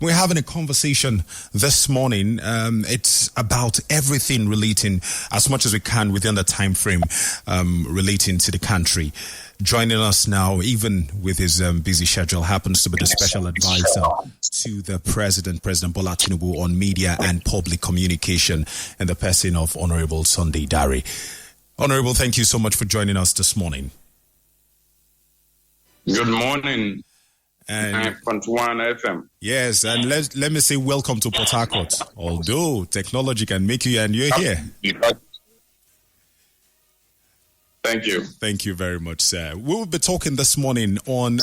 We're having a conversation this morning. It's about everything relating, as much as we can within the time frame, relating to the country. Joining us now, even with his busy schedule, happens to be the special advisor to the President Bola Tinubu on media and public communication, and the person of Honorable Sunday Dare. Honorable, thank you so much for joining us this morning. Good morning. And 21 FM. Yes, and let me say welcome to Port-Harcourt. Although technology can make you, and you're here. Thank you. Thank you very much, sir. We will be talking this morning on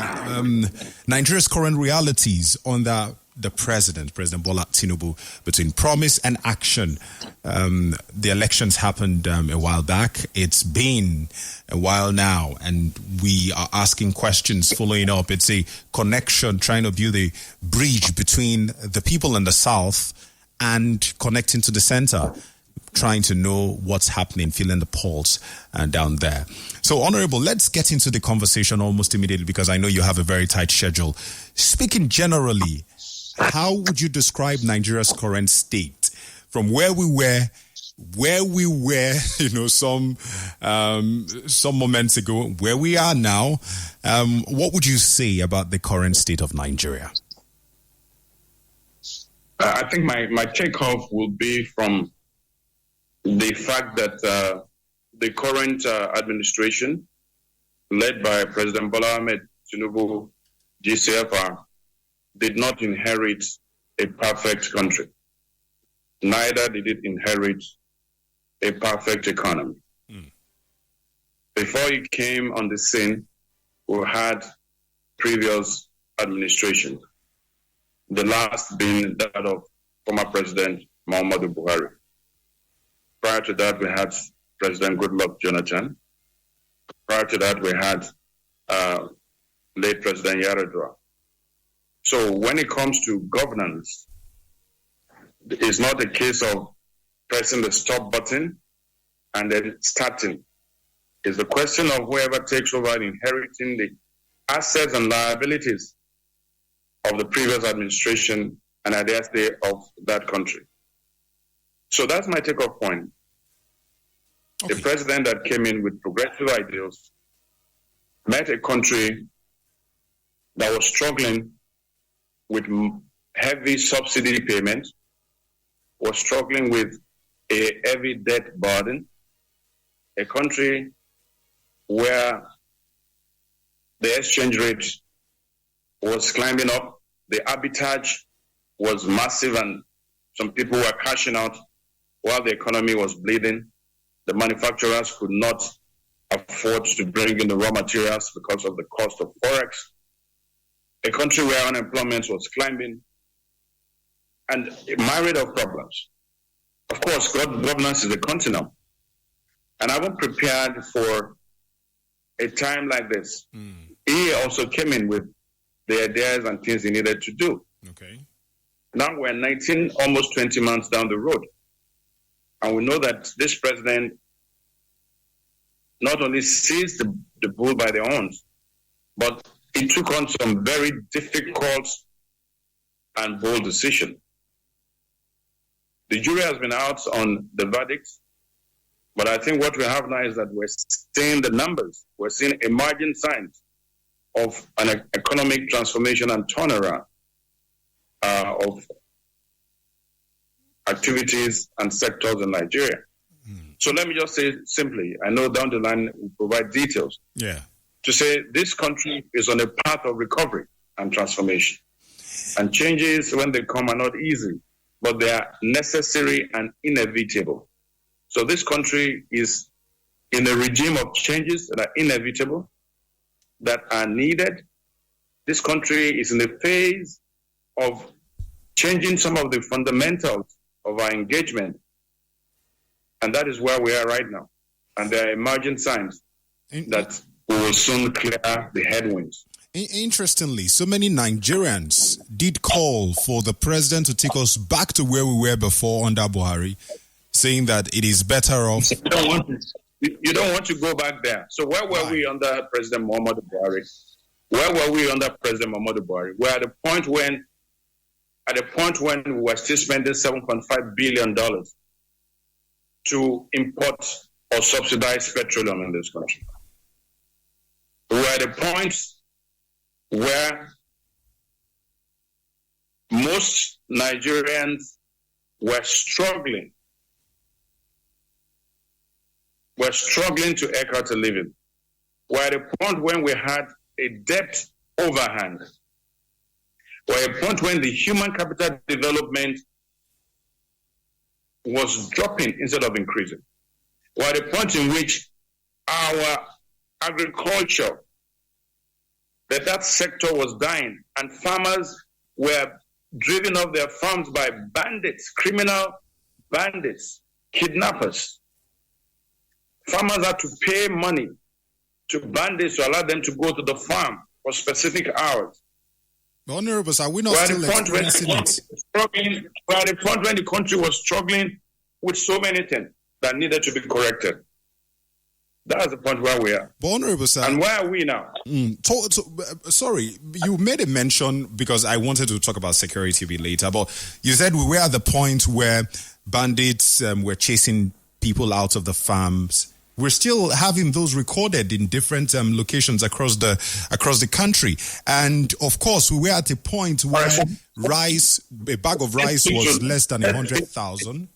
Nigeria's current realities under the President Bola Tinubu, between promise and action. The elections happened a while back. It's been a while now, and we are asking questions, following up. It's a connection, trying to build a bridge between the people in the South and connecting to the center, trying to know what's happening, feeling the pulse down there. So, Honorable, let's get into the conversation almost immediately, because I know you have a very tight schedule. Speaking generally, how would you describe Nigeria's current state from where we were, some moments ago, where we are now? What would you say about the current state of Nigeria? I think my takeoff will be from the fact that the current administration, led by President Bola Tinubu, GCFR, did not inherit a perfect country. Neither did it inherit a perfect economy. Before he came on the scene, we had previous administration, the last being that of former President Muhammadu Buhari. Prior to that, we had President Goodluck Jonathan. Prior to that, we had late President Yaradua. So when it comes to governance, it's not a case of pressing the stop button and then starting. It's a question of whoever takes over inheriting the assets and liabilities of the previous administration and at the day of that country. So that's my takeoff point. Okay. The president that came in with progressive ideals met a country that was struggling with heavy subsidy payment, was struggling with a heavy debt burden, a country where the exchange rate was climbing up, the arbitrage was massive, and some people were cashing out while the economy was bleeding. The manufacturers could not afford to bring in the raw materials because of the cost of Forex. A country where unemployment was climbing, and a myriad of problems. Of course, governance is a continuum. And I was prepared for a time like this. He also came in with the ideas and things he needed to do. Okay. Now we're 19, almost 20 months down the road. And we know that this president not only seized the bull by the horns, but he took on some very difficult and bold decisions. The jury has been out on the verdict, but I think what we have now is that we're seeing the numbers. We're seeing emerging signs of an economic transformation and turnaround of activities and sectors in Nigeria. So let me just say simply, I know down the line we'll provide details. Yeah. To say this country is on a path of recovery and transformation. And changes, when they come, are not easy, but they are necessary and inevitable. So this country is in a regime of changes that are inevitable, that are needed. This country is in a phase of changing some of the fundamentals of our engagement. And that is where we are right now. And there are emerging signs that we will soon clear the headwinds. Interestingly, so many Nigerians did call for the president to take us back to where we were before under Buhari, saying that it is better off. You don't want to go back there. So where were we under President Muhammadu Buhari? Where were we under President Muhammadu Buhari? We're at a point when at a point when we were still spending $7.5 billion to import or subsidize petroleum in this country. We were at a point where most Nigerians were struggling to eke out a living. We're at a point when we had a debt overhang. We're at a point when the human capital development was dropping instead of increasing. We're at a point in which our agriculture, that sector was dying, and farmers were driven off their farms by bandits, criminal bandits, kidnappers. Farmers had to pay money to bandits to allow them to go to the farm for specific hours. Honorable, are we not still experiencing it? We're at a point when the country was struggling with so many things that needed to be corrected. That's the point where we are. But Honorable, sir, and where are we now? Sorry, you made a mention, because I wanted to talk about security a bit later, but you said we were at the point where bandits were chasing people out of the farms. We're still having those recorded in different locations across the country. And of course, we were at a point where a bag of rice was less than 100,000.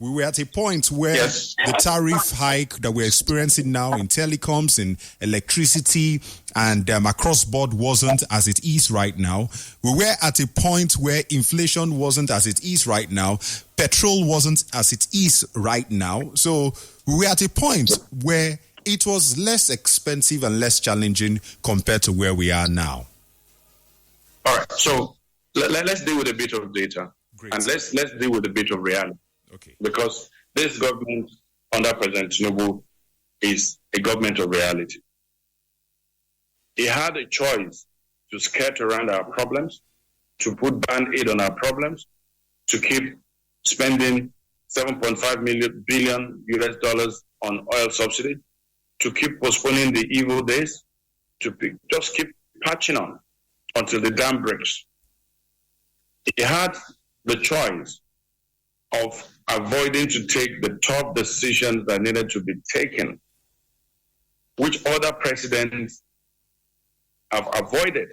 We were at a point where the tariff hike that we're experiencing now in telecoms, in electricity, and across board wasn't as it is right now. We were at a point where inflation wasn't as it is right now. Petrol wasn't as it is right now. So we were at a point where it was less expensive and less challenging compared to where we are now. All right. So let's deal with a bit of data. Great. And let's deal with a bit of reality. Okay. Because this government under President Tinubu is a government of reality. He had a choice to skirt around our problems, to put band-aid on our problems, to keep spending $7.5 billion on oil subsidy, to keep postponing the evil days, to just keep patching on until the dam breaks. He had the choice of avoiding to take the tough decisions that needed to be taken, which other presidents have avoided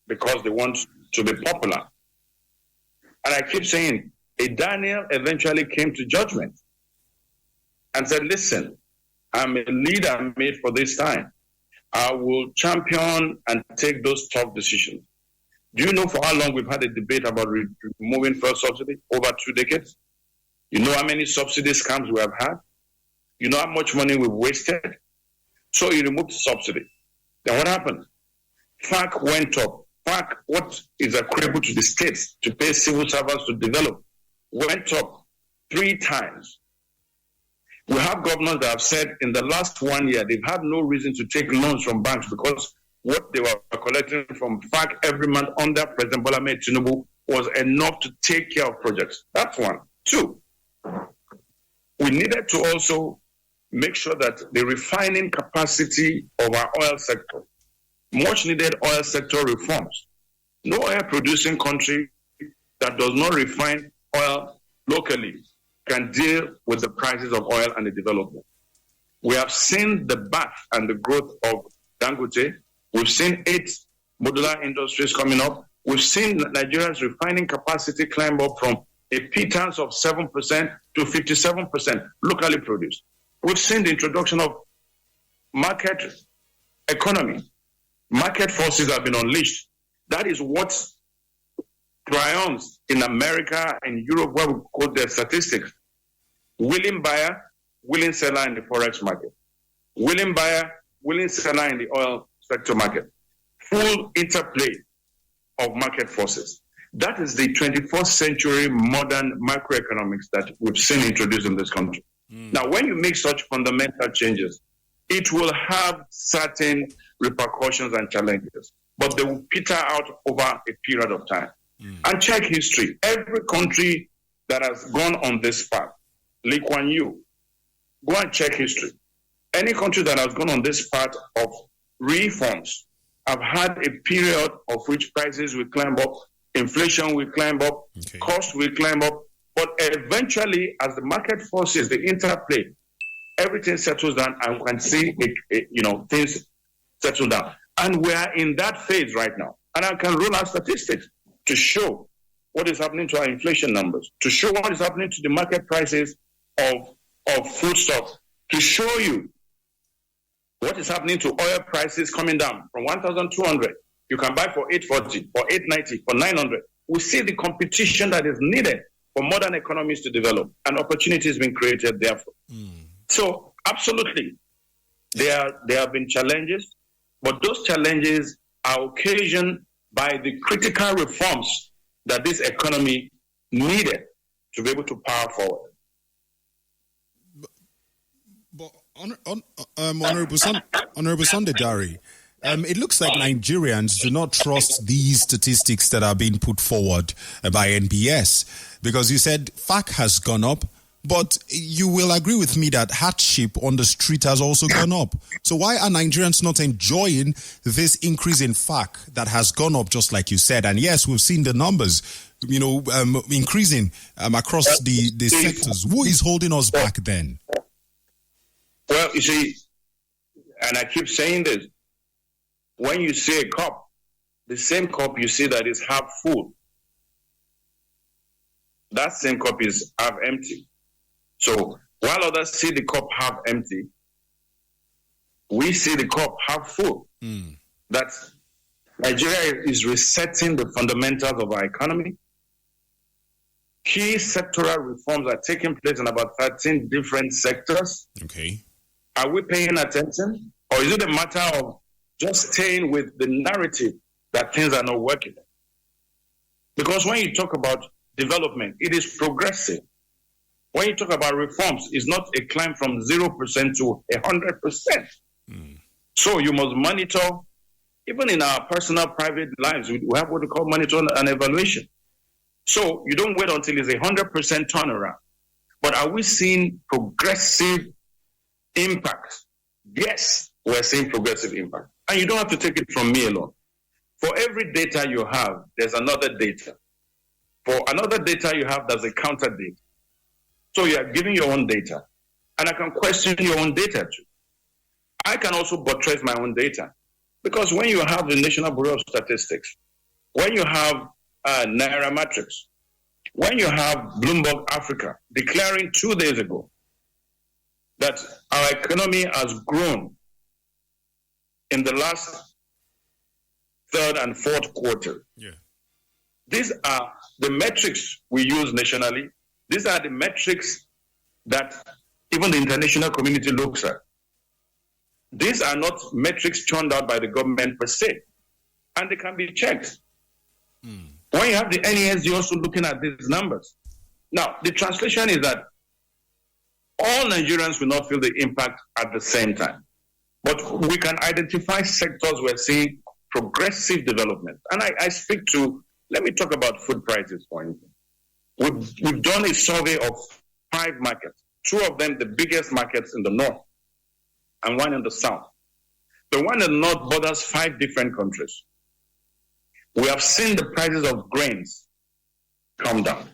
because they want to be popular. And I keep saying, a Daniel eventually came to judgment and said, listen, I'm a leader made for this time. I will champion and take those tough decisions. Do you know for how long we've had a debate about removing fuel subsidy? Over 2 decades. You know how many subsidy scams we have had? You know how much money we've wasted? So you removed the subsidy. Then what happened? FAC went up. FAC, what is equivalent to the states to pay civil servants to develop, went up 3 times. We have governors that have said in the last 1 year, they've had no reason to take loans from banks because what they were collecting from FAC every month under President Bola Tinubu was enough to take care of projects. That's one. 2, we needed to also make sure that the refining capacity of our oil sector, much needed oil sector reforms. No oil producing country that does not refine oil locally can deal with the prices of oil and the development. We have seen the birth and the growth of Dangote. We've seen 8 modular industries coming up. We've seen Nigeria's refining capacity climb up from a pittance of 7% to 57% locally produced. We've seen the introduction of market economy. Market forces have been unleashed. That is what triumphs in America and Europe, where we quote their statistics. Willing buyer, willing seller in the forex market. Willing buyer, willing seller in the oil sector market. Full interplay of market forces. That is the 21st century modern macroeconomics that we've seen introduced in this country. Now, when you make such fundamental changes, it will have certain repercussions and challenges, but they will peter out over a period of time. And check history. Every country that has gone on this path, Lee Kuan Yew, go and check history. Any country that has gone on this path of reforms have had a period of which prices will climb up inflation will climb up, cost will climb up, but eventually, as the market forces, the interplay, everything settles down, and we can see things settle down. And we are in that phase right now. And I can roll out statistics to show what is happening to our inflation numbers, to show what is happening to the market prices of foodstuffs, to show you what is happening to oil prices coming down from 1,200. You can buy for 840, for 890, for 900. We see the competition that is needed for modern economies to develop, and opportunities being created therefore. So, absolutely, there have been challenges, but those challenges are occasioned by the critical reforms that this economy needed to be able to power forward. But Honorable Sunday Jare, it looks like Nigerians do not trust these statistics that are being put forward by NBS, because you said FAC has gone up, but you will agree with me that hardship on the street has also gone up. So why are Nigerians not enjoying this increase in FAC that has gone up, just like you said? And yes, we've seen the numbers, increasing across the sectors. Who is holding us back then? Well, you see, and I keep saying this, when you see a cup, the same cup you see that is half full, that same cup is half empty. So while others see the cup half empty, we see the cup half full. That Nigeria is resetting the fundamentals of our economy. Key sectoral reforms are taking place in about 13 different sectors. Okay. Are we paying attention? Or is it a matter of just staying with the narrative that things are not working? Because when you talk about development, it is progressive. When you talk about reforms, it's not a climb from 0% to 100%. So you must monitor, even in our personal private lives, we have what we call monitor and evaluation. So you don't wait until it's 100% turnaround. But are we seeing progressive impact? Yes, we're seeing progressive impact. And you don't have to take it from me alone. For every data you have, there's another data. For another data you have, there's a counter data. So you are giving your own data. And I can question your own data too. I can also buttress my own data. Because when you have the National Bureau of Statistics, when you have Naira Matrix, when you have Bloomberg Africa declaring 2 days ago that our economy has grown in the last third and fourth quarter. These are the metrics we use nationally. These are the metrics that even the international community looks at. These are not metrics churned out by the government per se, and they can be checked. When you have the NESD also looking at these numbers. Now, the translation is that all Nigerians will not feel the impact at the same time. But we can identify sectors we're seeing progressive development. And I speak to, let me talk about food prices, for instance. We've done a survey of 5 markets, 2 of them the biggest markets in the north, and 1 in the south. The one in the north borders 5 different countries. We have seen the prices of grains come down.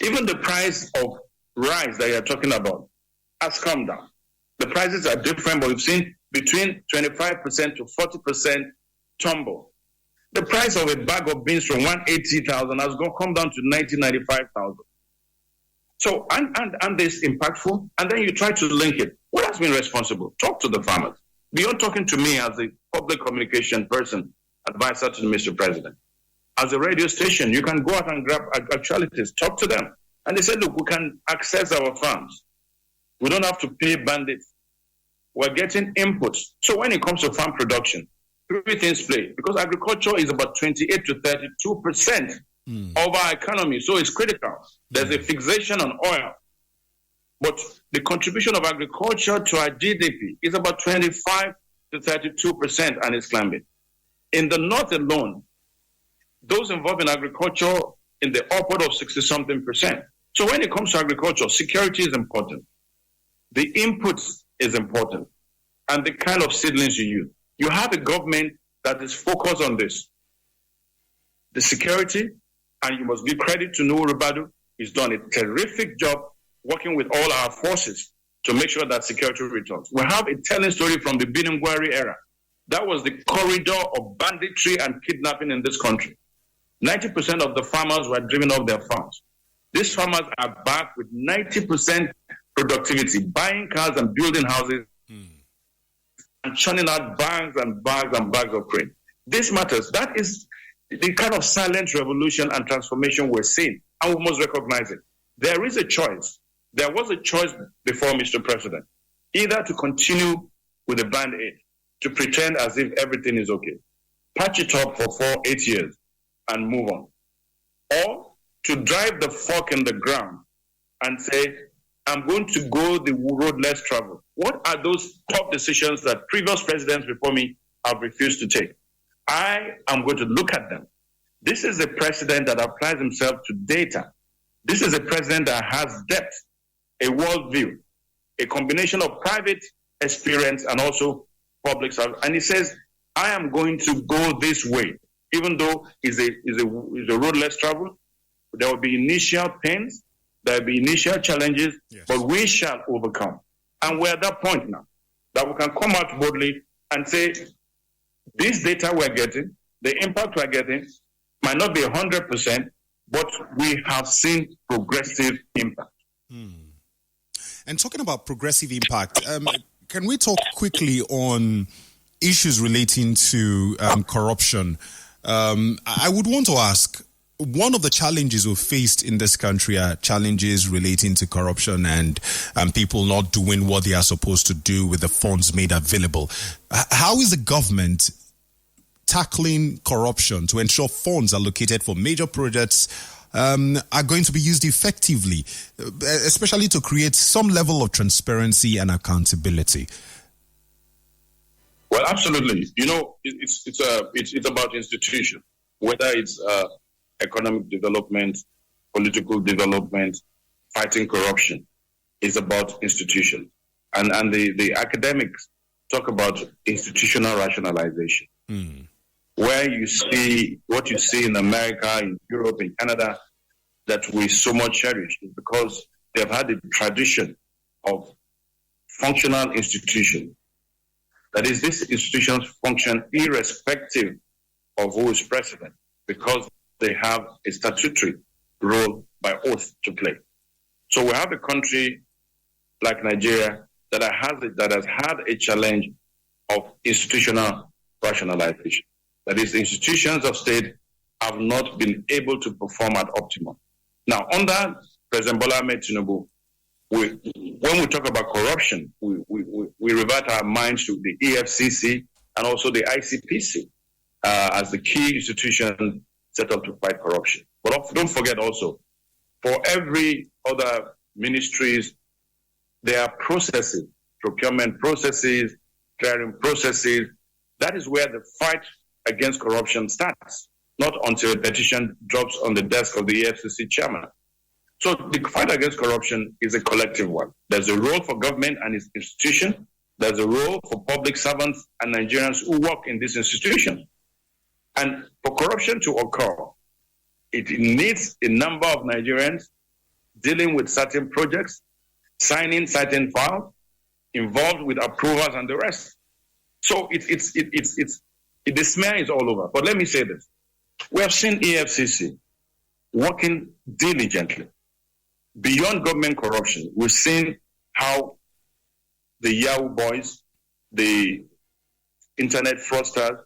Even the price of rice that you're talking about has come down. The prices are different, but we've seen between 25% to 40% tumble. The price of a bag of beans from 180,000 has come down to 95,000. So, and this impactful, and then you try to link it. What has been responsible? Talk to the farmers. Beyond talking to me as a public communication person, advisor to the Mr. President. As a radio station, you can go out and grab actualities, talk to them. And they said, look, we can access our farms. We don't have to pay bandits. We're getting inputs. So when it comes to farm production, 3 things play. Because agriculture is about 28 to 32% of our economy. So it's critical. There's a fixation on oil. But the contribution of agriculture to our GDP is about 25 to 32%, and it's climbing. In the north alone, those involved in agriculture in the upward of 60-something%. So when it comes to agriculture, security is important. The inputs is important. And the kind of seedlings you use. You have a government that is focused on this. The security, And you must give credit to Nuhu Ribadu. He's done a terrific job working with all our forces to make sure that security returns. We have a telling story from the Biningwari era. That was the corridor of banditry and kidnapping in this country. 90% of the farmers were driven off their farms. These farmers are back with 90% productivity, buying cars and building houses and churning out bags and bags and bags of grain. This matters. That is the kind of silent revolution and transformation we're seeing, and we must recognize it. There is a choice. There was a choice before, Mr. President, either to continue with the Band-Aid, to pretend as if everything is okay, patch it up for 8 years and move on, or to drive the fork in the ground and say, I'm going to go the road less traveled. What are those tough decisions that previous presidents before me have refused to take? I am going to look at them. This is a president that applies himself to data. This is a president that has depth, a worldview, a combination of private experience and also public service. And he says, I am going to go this way, even though it's a road less traveled. There will be initial pains, there will be initial challenges, but we shall overcome. And we're at that point now that we can come out boldly and say, this data we're getting, the impact we're getting, might not be 100%, but we have seen progressive impact. And talking about progressive impact, can we talk quickly on issues relating to corruption? I would want to ask, one of the challenges we've faced in this country are challenges relating to corruption and people not doing what they are supposed to do with the funds made available. How is the government tackling corruption to ensure funds allocated for major projects are going to be used effectively, especially to create some level of transparency and accountability? Well, absolutely. You know, it's about institution, whether it's economic development, political development, fighting corruption. It's about institution. And the academics talk about institutional rationalization, where you see what you see in America, in Europe, in Canada, that we so much cherish, is because they've had a tradition of functional institutions. That is, these institutions function irrespective of who is president, because they have a statutory role by oath to play. So we have a country like Nigeria that has had a challenge of institutional rationalization. That is, institutions of state have not been able to perform at optimum. Now, under President Bola Tinubu, when we talk about corruption, we revert our minds to the EFCC and also the ICPC as the key institutions set up to fight corruption. But don't forget also, for every other ministries, there are processes, procurement processes, clearing processes. That is where the fight against corruption starts, not until a petition drops on the desk of the EFCC chairman. So the fight against corruption is a collective one. There's a role for government and its institution. There's a role for public servants and Nigerians who work in this institution. And for corruption to occur, it needs a number of Nigerians dealing with certain projects, signing certain files, involved with approvals and the rest. So the smear is all over. But let me say this. We have seen EFCC working diligently. Beyond government corruption, we've seen how the Yahoo boys, the internet fraudsters,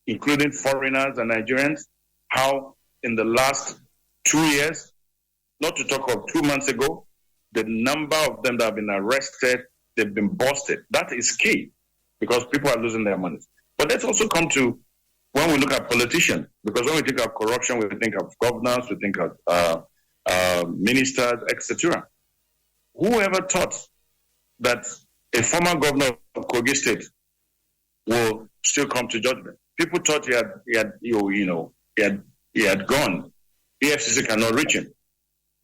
including foreigners and Nigerians, how in the last 2 years, not to talk of 2 months ago, the number of them that have been arrested, they've been busted. That is key because people are losing their money. But let's also come to when we look at politicians, because when we think of corruption, we think of governors, we think of ministers, etc. Whoever thought that a former governor of Kogi State will still come to judgment? People thought he had gone. EFCC cannot reach him.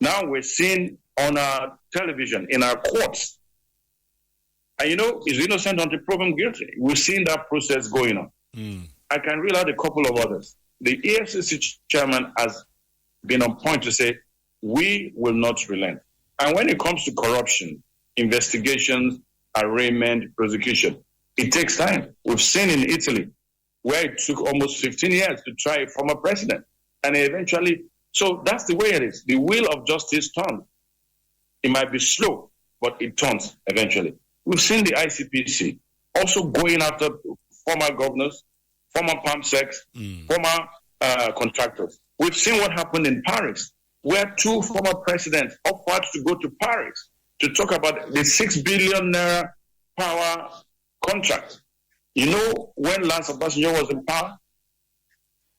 Now we're seeing on our television, in our courts, and he's innocent until proven guilty. We're seeing that process going on. I can reel out a couple of others. The EFCC chairman has been on point to say, we will not relent. And when it comes to corruption, investigations, arraignment, prosecution, it takes time. We've seen in Italy where it took almost 15 years to try a former president. And eventually, so that's the way it is. The wheel of justice turns. It might be slow, but it turns eventually. We've seen the ICPC also going after former governors, former PAMSECs, former contractors. We've seen what happened in Paris, where two former presidents offered to go to Paris to talk about the 6 billion naira power contract. You know, when Lance Obasanjo was in power,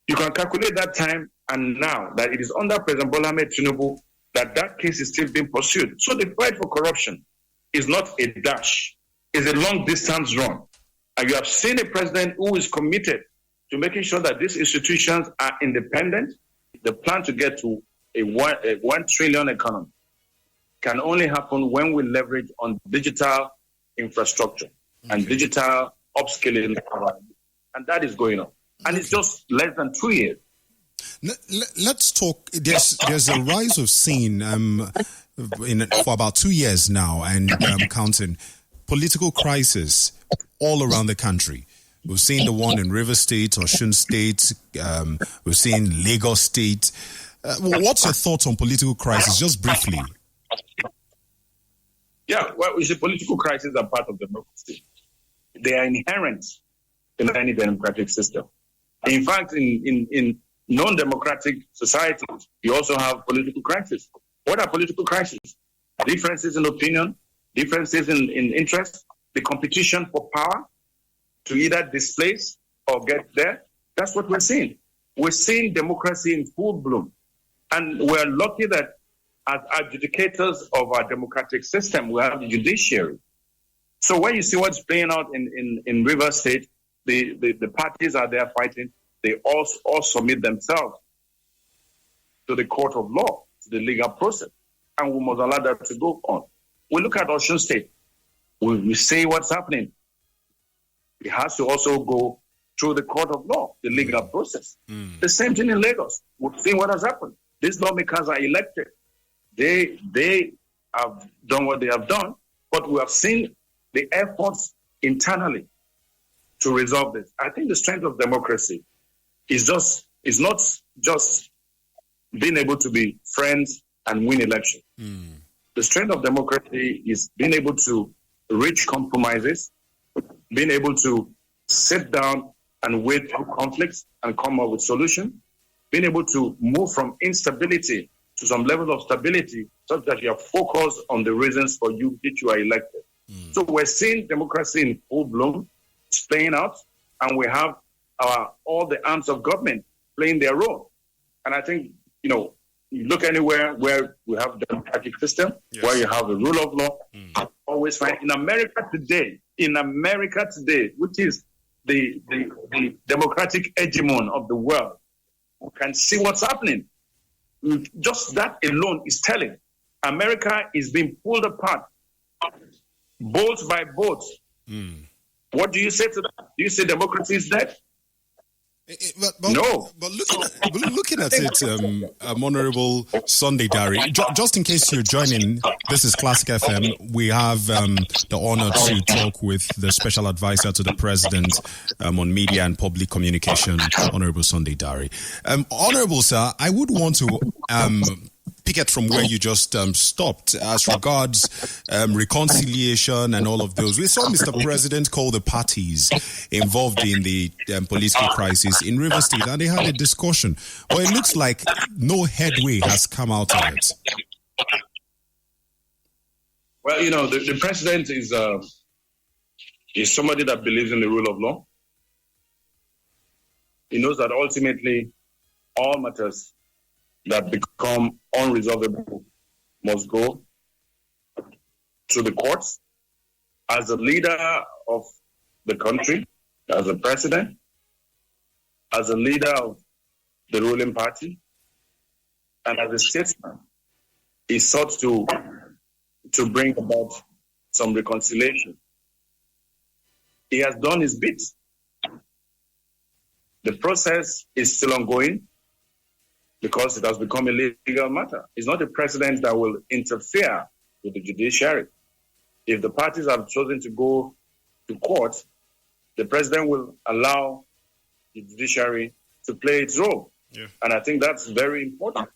you can calculate that time and now that it is under President Bola Tinubu that case is still being pursued. So the fight for corruption is not a dash, it's a long distance run. And you have seen a president who is committed to making sure that these institutions are independent. The plan to get to a 1 trillion economy can only happen when we leverage on digital infrastructure and digital upskilling. And that is going on. And it's just less than 2 years. Let's talk. There's a rise of sin for about 2 years now, and counting, political crisis all around the country. We've seen the one in River State, Osun State. We've seen Lagos State. What's your thoughts on political crisis, just briefly? Yeah, well, we say political crises are part of democracy. They are inherent in any democratic system. In fact, in non-democratic societies, you also have political crises. What are political crises? Differences in opinion, differences in interest, the competition for power to either displace or get there. That's what we're seeing. We're seeing democracy in full bloom. And we're lucky that as adjudicators of our democratic system, we have the judiciary. So when you see what's playing out in River State, the parties are there fighting. They all submit themselves to the court of law, to the legal process. And we must allow that to go on. We look at Osun State. We say what's happening. It has to also go through the court of law, the legal process. The same thing in Lagos. We've seen what has happened. These lawmakers are elected. They have done what they have done, but we have seen the efforts internally to resolve this. I think the strength of democracy is not just being able to be friends and win elections. The strength of democracy is being able to reach compromises, being able to sit down and wait through conflicts and come up with solutions, being able to move from instability to some level of stability such that you are focused on the reasons for which you are elected. So we're seeing democracy in full bloom, it's playing out, and we have all the arms of government playing their role. And I think, you look anywhere where we have a democratic system, where you have the rule of law, always find in America today, which is the democratic hegemon of the world, we can see what's happening. Just that alone is telling. America is being pulled apart, bolt by bolt. What do you say to that? Do you say democracy is dead? No. But looking at it, Honorable Sunday Dari, just in case you're joining, this is Classic FM. We have the honor to talk with the special advisor to the president on media and public communication, Honorable Sunday Dari. Honorable sir, I would want to pick it from where you just stopped as regards reconciliation and all of those. We saw Mr. President call the parties involved in the political crisis in River State, and they had a discussion. Well, it looks like no headway has come out of it. Well, the president is somebody that believes in the rule of law. He knows that ultimately all matters that become unresolvable must go to the courts. As a leader of the country, as a president, as a leader of the ruling party, and as a statesman, he sought to bring about some reconciliation. He has done his bit. The process is still ongoing. because it has become a legal matter. It's not the president that will interfere with the judiciary. If the parties have chosen to go to court, the president will allow the judiciary to play its role. Yeah. And I think that's very important.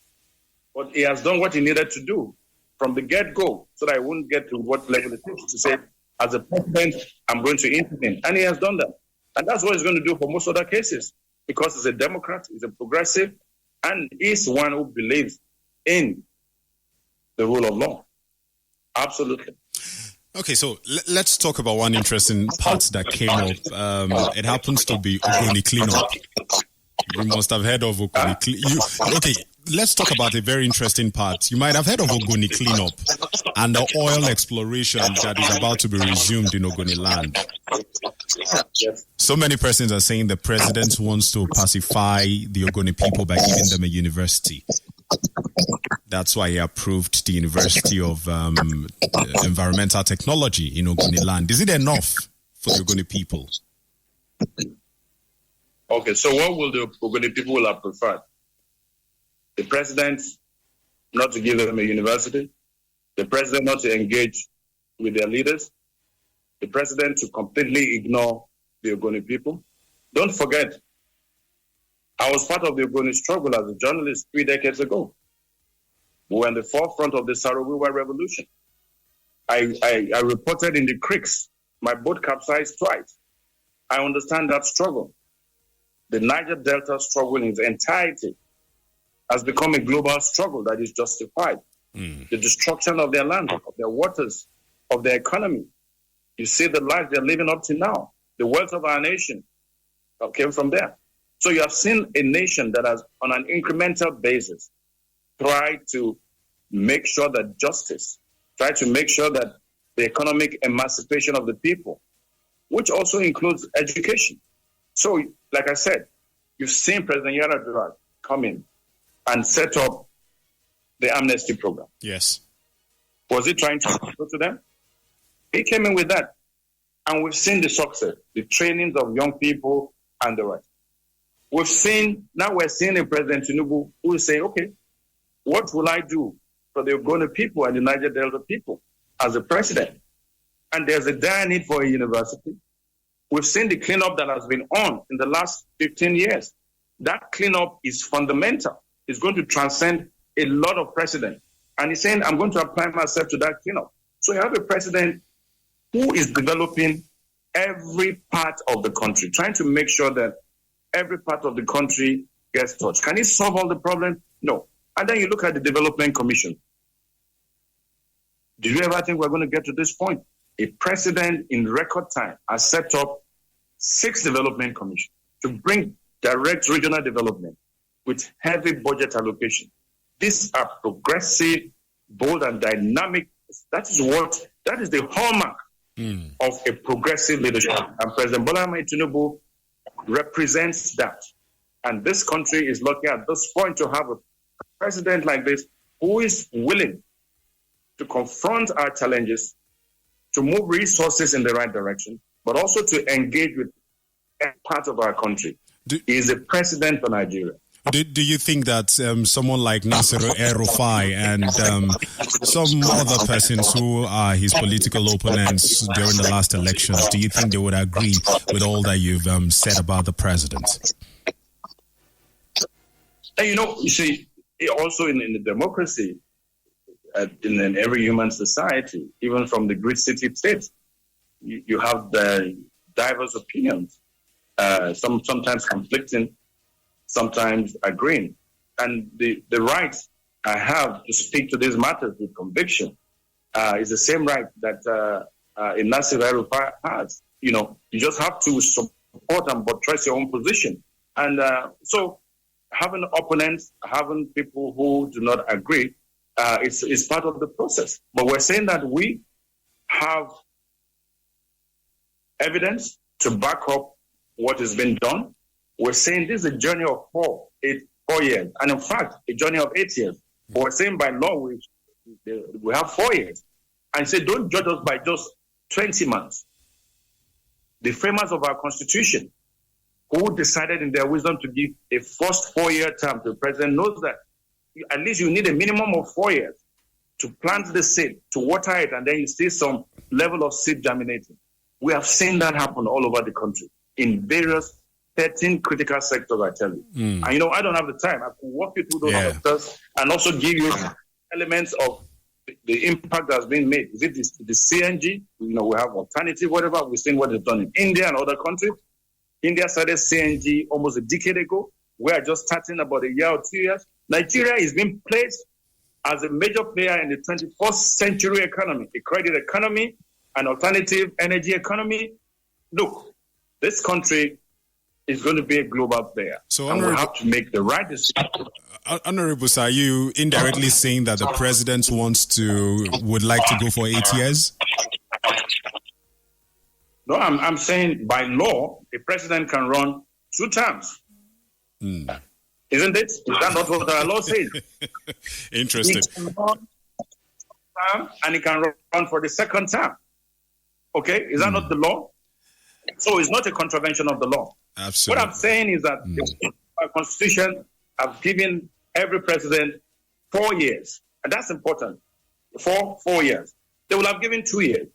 But he has done what he needed to do from the get-go so that I wouldn't get to what level it is to say, as a president, I'm going to intervene. And he has done that. And that's what he's going to do for most other cases, because he's a Democrat, he's a progressive, and he's one who believes in the rule of law. Absolutely. Okay, so let's talk about one interesting part that came up. It happens to be Ogoni cleanup. You must have heard of Ogoni cleanup. Okay, let's talk about a very interesting part. You might have heard of Ogoni cleanup and the oil exploration that is about to be resumed in Ogoni land. So many persons are saying the president wants to pacify the Ogoni people by giving them a university. That's why he approved the University of Environmental Technology in Ogoni land. Is it enough for the Ogoni people? Okay, so what will the Ogoni people have preferred? The president not to give them a university, the president not to engage with their leaders, the president to completely ignore the Ogoni people. Don't forget, I was part of the Ogoni struggle as a journalist 3 decades ago. We were in the forefront of the Sarawiwa revolution. I reported in the creeks. My boat capsized twice. I understand that struggle. The Niger Delta struggle in its entirety has become a global struggle that is justified. The destruction of their land, of their waters, of their economy. You see the life they're living up to now. The wealth of our nation came from there. So you have seen a nation that has, on an incremental basis, tried to make sure that justice, tried to make sure that the economic emancipation of the people, which also includes education. So, like I said, you've seen President Yar'Adua come in and set up the amnesty program. Yes. Was he trying to go to them? He came in with that. And we've seen the success, the trainings of young people and the rest. We're seeing a President Tinubu who is saying, okay, what will I do for the Ogoni people and the Niger Delta people as a president? And there's a dire need for a university. We've seen the cleanup that has been on in the last 15 years. That cleanup is fundamental. It's going to transcend a lot of precedent. And he's saying, I'm going to apply myself to that cleanup. So you have a president who is developing every part of the country, trying to make sure that every part of the country gets touched. Can he solve all the problems? No. And then you look at the Development Commission. Did you ever think we're going to get to this point? A president in record time has set up 6 development commissions to bring direct regional development with heavy budget allocation. These are progressive, bold, and dynamic. That is the hallmark of a progressive leadership. And President Bola Tinubu represents that. And this country is lucky at this point to have a president like this who is willing to confront our challenges, to move resources in the right direction, but also to engage with every part of our country. He is a president for Nigeria. Do you think that someone like Nasir El-Rufai and some other persons who are his political opponents during the last elections, do you think they would agree with all that you've said about the president? And you see, also in the democracy, in every human society, even from the great city states, you have the diverse opinions, sometimes conflicting, sometimes agreeing. And the right I have to speak to these matters with conviction is the same right that Nasir El-Rufai has. You just have to support and buttress your own position. And so having opponents, having people who do not agree, is part of the process. But we're saying that we have evidence to back up what has been done. We're saying this is a journey of 4 years, and in fact, a journey of 8 years. But we're saying by law, we have 4 years. And say, don't judge us by just 20 months. The framers of our Constitution, who decided in their wisdom to give a first 4-year term to the president knows that at least you need a minimum of 4 years to plant the seed, to water it, and then you see some level of seed germinating. We have seen that happen all over the country in various 13 critical sectors, I tell you. And I don't have the time. I could walk you through those sectors and also give you elements of the impact that's been made. Is it the CNG? We have alternative, whatever. We've seen what they've done in India and other countries. India started CNG almost a decade ago. We are just starting about a year or 2 years. Nigeria is being placed as a major player in the 21st century economy, a credit economy, an alternative energy economy. Look, this country is going to be a global player. So and we have to make the right decision. Honorable, are you indirectly saying that the president would like to go for 8 years? No, I'm saying by law, a president can run 2 terms. Isn't it? Is that not what our law says? Interesting. He can run term and he can run for the second term. Okay? Is that not the law? So it's not a contravention of the law. Absolutely. What I'm saying is that our constitution have given every president 4 years. And that's important. 4 years. They will have given 2 years.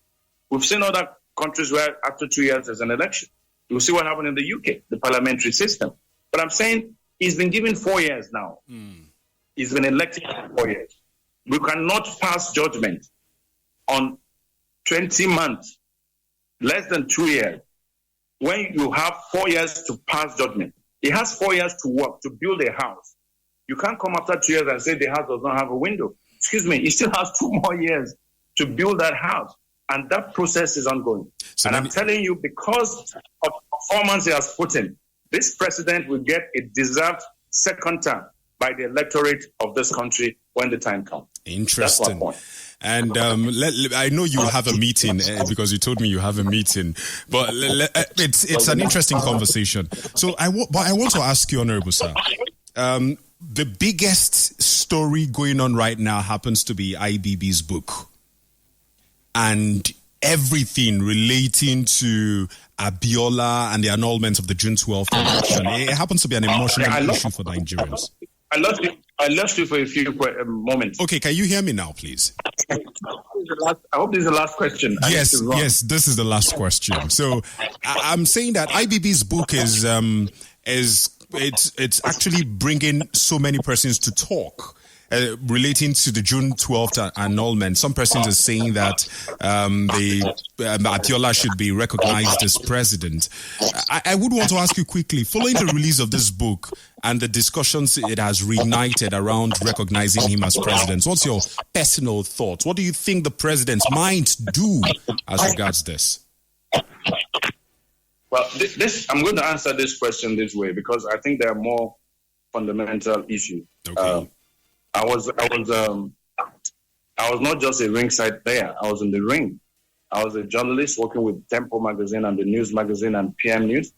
We've seen other countries where after 2 years there's an election. You'll see what happened in the UK, the parliamentary system. But I'm saying he's been given 4 years now. He's been elected for 4 years. We cannot pass judgment on 20 months, less than 2 years, when you have 4 years to pass judgment. He has 4 years to work, to build a house. You can't come after 2 years and say the house does not have a window. Excuse me, he still has 2 more years to build that house. And that process is ongoing. So I'm telling you, because of the performance he has put in, this president will get a deserved second term by the electorate of this country when the time comes. Interesting. That's my point. And I know you have a meeting because you told me you have a meeting, but it's an interesting conversation. So I want to ask you, Honorable Sir, the biggest story going on right now happens to be IBB's book and everything relating to Abiola and the annulment of the June 12th election. It happens to be an emotional issue for Nigerians. I lost you for a few moments. Okay, can you hear me now, please? I hope this is the last question. Yes, this is the last question. So I'm saying that IBB's book is it's actually bringing so many persons to talk. Relating to the June 12th annulment, some persons are saying that Abiola should be recognized as president. I would want to ask you quickly, following the release of this book and the discussions it has reignited around recognizing him as president, what's your personal thoughts? What do you think the president might do as regards this? Well, I'm going to answer this question this way because I think there are more fundamental issues. Okay. I was not just a ringside player. I was in the ring. I was a journalist working with Tempo magazine and the News magazine and PM News.